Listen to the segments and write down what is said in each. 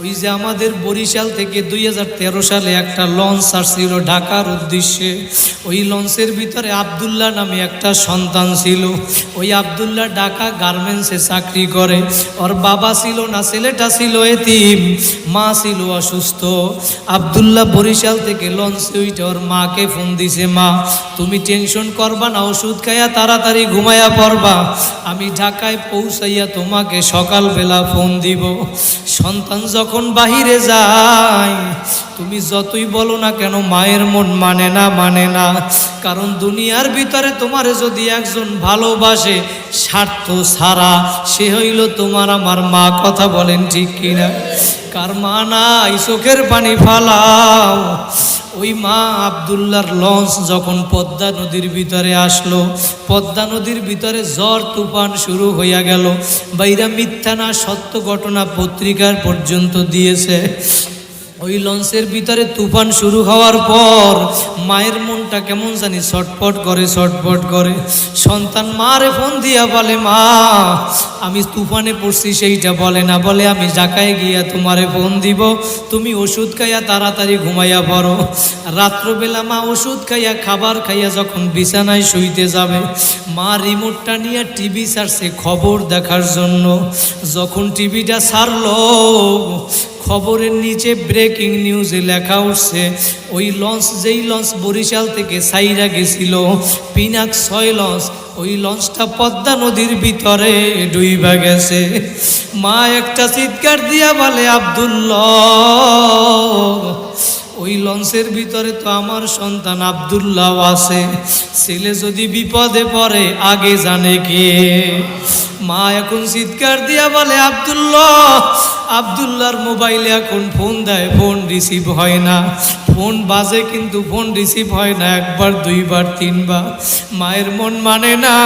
ওই যে আমাদের বরিশাল থেকে 2013 সালে একটা লঞ্চ আসছিল ঢাকার উদ্দেশ্যে। ওই লঞ্চের ভিতরে আব্দুল্লাহ নামে একটা সন্তান ছিল। ওই আব্দুল্লাহ ঢাকা গার্মেন্টসে চাকরি করে। ওর বাবা ছিল না, ছেলেটা ছিল এতিম, মা ছিল অসুস্থ। আব্দুল্লাহ বরিশাল থেকে লঞ্চে উঠে ওর মাকে ফোন দিছে, মা তুমি টেনশন করবা না, ওষুধ খাইয়া তাড়াতাড়ি ঘুমাইয়া পড়বা, আমি ঢাকায় পৌঁছাইয়া তোমাকে সকালবেলা ফোন দিব। সন্তান যখন বাহিরে যায়, তুমি যতই বলো না কেন মায়ের মন মানে না। কারণ দুনিয়ার ভিতরে তোমার যদি একজন ভালোবাসে স্বার্থ ছাড়া, সে হইল তোমার আমার মা। কথা বলেন ঠিক কিনা? কার মা নাই চোখের পানি ফালাও। ওই মা আব্দুল্লাহর লঞ্চ যখন পদ্মা নদীর ভিতরে আসলো, পদ্মা নদীর ভিতরে ঝড় তুফান শুরু হইয়া গেল। বাইরা মিথ্যা না সত্য ঘটনা পত্রিকার পর্যন্ত দিয়েছে। ওই লঞ্চের ভিতরে তুফান শুরু হওয়ার পর মায়ের মনটা কেমন জানি ছটফট করে। সন্তান মারে ফোন দিয়া বলে, মা আমি তুফানে পড়ছি সেইটা বলে না, বলে আমি ঢাকায় গিয়া তোমারে ফোন দিব, তুমি ওষুধ খাইয়া তাড়াতাড়ি ঘুমাইয়া পড়ো। রাত্রবেলা মা ওষুধ খাইয়া খাবার খাইয়া যখন বিছানায় শুইতে যাবে, মা রিমোটটা নিয়ে টিভি ছাড়ছে খবর দেখার জন্য। যখন টিভিটা ছাড়লো, খবরের নিচে ব্রেকিং নিউজে লেখা উঠছে, ওই লঞ্চ যেই লঞ্চ বরিশাল থেকে সাইরা গেছিল, পিনাক 6 লঞ্চ, ওই লঞ্চটা পদ্মা নদীর ভিতরে ডুইবা গেছে। মা একটা চিৎকার দিয়া বলে, আব্দুল্লাহ ওই লঞ্চের ভিতরে তো আমার সন্তান আব্দুল্লাহ আছে, ছেলে যদি বিপদে পড়ে আগে জানে কে? মা এখন চিৎকার দিয়া বলে, আব্দুল্লাহর মোবাইলে এখন ফোন দেয়, ফোন রিসিভ হয় না। ফোন বাজে কিন্তু ফোন রিসিভ হয় না, একবার দুইবার তিনবার। মায়ের মন মানে না,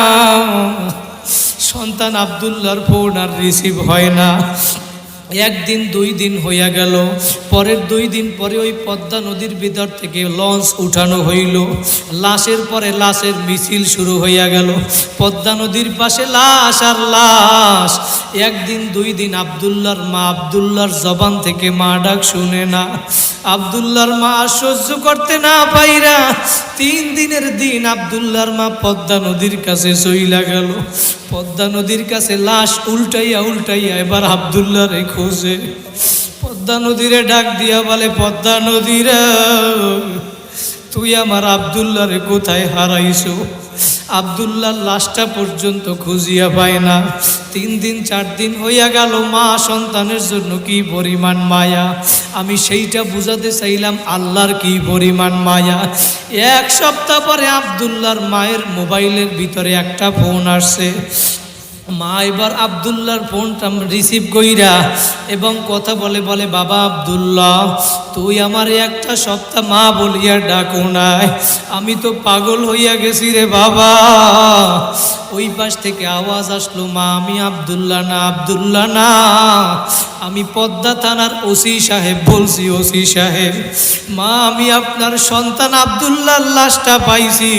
সন্তান আব্দুল্লাহর ফোন আর রিসিভ হয় না। একদিন 2 দিন হইয়া গেল। পরের 2 দিন পরে ওই পদ্মা নদীর ভিতর থেকে লঞ্চ উঠানো হইল। লাশের পরে লাশের মিছিল শুরু হইয়া গেল। পদ্মা নদীর পাশে লাশ আর লাশ। একদিন 2 দিন আব্দুল্লাহর মা, আব্দুল্লাহর জবান থেকে মা ডাক শুনে না। আব্দুল্লাহর মা সহ্য করতে না পাইরা 3 দিনের দিন আব্দুল্লাহর মা পদ্মা নদীর কাছে চইলা গেল। পদ্মা নদীর কাছে লাশ উল্টাইয়া এবার আব্দুল্লাহর খোঁজে। পদ্মা নদীরে ডাক দিয়া বলে, পদ্মা নদীরে তুই আমার আব্দুল্লাহরে কোথায় হারাইছো? আব্দুল্লাহর লাশটা পর্যন্ত খুঁজিয়া পায় না। 3 দিন 4 দিন হইয়া গেল। মা সন্তানের জন্য কি পরিমাণ মায়া, আমি সেইটা বুঝাতে চাইলাম আল্লাহর কি পরিমাণ মায়া। 1 সপ্তাহ পরে আব্দুল্লাহর মায়ের মোবাইলের ভিতরে একটা ফোন আসছে। মা এবার আব্দুল্লাহর ফোনটা রিসিভ কইরা এবং কথা বলে, বাবা আব্দুল্লাহ তুই আমার 1 সপ্তাহ মা বলিয়া ডাকো নাই, আমি তো পাগল হইয়া গেছি রে বাবা। ওই পাশ থেকে আওয়াজ আসলো, মা আমি আব্দুল্লাহ না, আমি পদ্মা থানার ওসি সাহেব বলছি, ওসি সাহেব। মা আমি আপনার সন্তান আব্দুল্লাহর লাশটা পাইছি,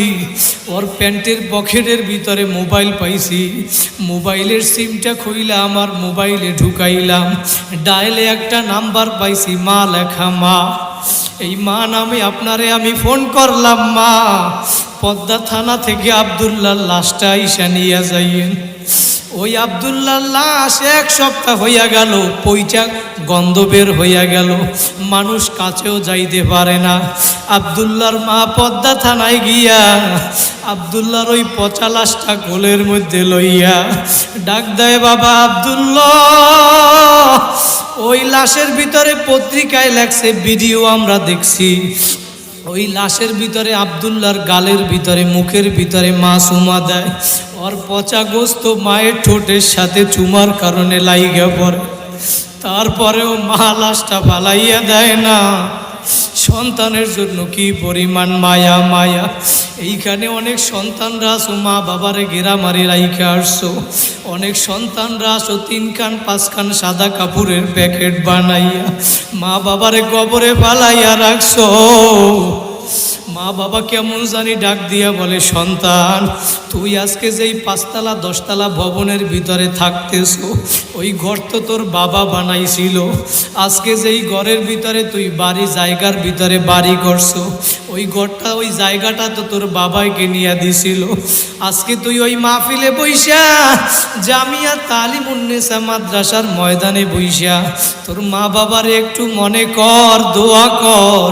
ওর প্যান্টের পকেটের ভিতরে মোবাইল পাইছি, মোবাইলের সিমটা খুইলা আমার মোবাইলে ঢুকাইলাম, ডায়ালে একটা নাম্বার পাইছি মা লেখা। মা এই মা নামে আপনারে আমি ফোন করলাম, মা পদ্মা থানা থেকে আব্দুল্লাহর লাশটা আইসা নিয়ে যাইয়েন। ওই আব্দুল্লাহর লাশ 1 সপ্তাহ হইয়া গেল, পইচা গন্ধ বের হইয়া গেল, মানুষ কাছেও যাইতে পারে না। আব্দুল্লাহর মা পদ্মা থানায় গিয়া আব্দুল্লাহর ওই পচা লাশটা কোলের মধ্যে লইয়া ডাক দেয়, বাবা আব্দুল্লাহ। ওই লাশের ভিতরে পত্রিকায় লেখছে, ভিডিও আমরা দেখছি, ওই লাশের ভিতরে আব্দুল্লাহর গালের ভিতরে মুখের ভিতরে মা চুমা দেয়। ওর পচা গোস্ত মায়ের ঠোঁটের সাথে চুমার কারণে লাইগা পড়ে। তারপরেও মা লাশটা ফালাইয়া দেয় না। সন্তানের জন্য কি পরিমাণ মায়া। এইখানে অনেক সন্তানরা আসো মা বাবারে গেরামারি রাইখা আসছো, অনেক সন্তানরা আসো 3 কান 5 কান সাদা কাপড়ের প্যাকেট বানাইয়া মা বাবারে কবরে ফালাইয়া রাখছো। মা বাবা কেমন জানি ডাক দিয়া বলে, সন্তান তুই আজকে যেই 5তলা 10তলা ভবনের ভিতরে থাকতেছ, ওই ঘর তো তোর বাবা বানাইছিল। আজকে যেই ঘরের ভিতরে তুই বাড়ি জায়গার ভিতরে বাড়ি করছো, ওই ঘরটা ওই জায়গাটা তো তোর বাবাইকে নিয়ে দিছিল। আজকে তুই ওই মাহফিলে বইসা জামিয়া তালিমুন্নেসা মাদ্রাসার ময়দানে বইসা তোর মা বাবার একটু মনে কর, দোয়া কর,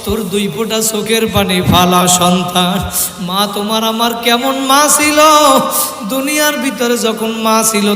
তোর 2 ফোঁটা চোখের পানি ফালা। সন্তান, মা তোমার আমার কেমন মা ছিল, দুনিয়ার ভিতরে যখন মা ছিল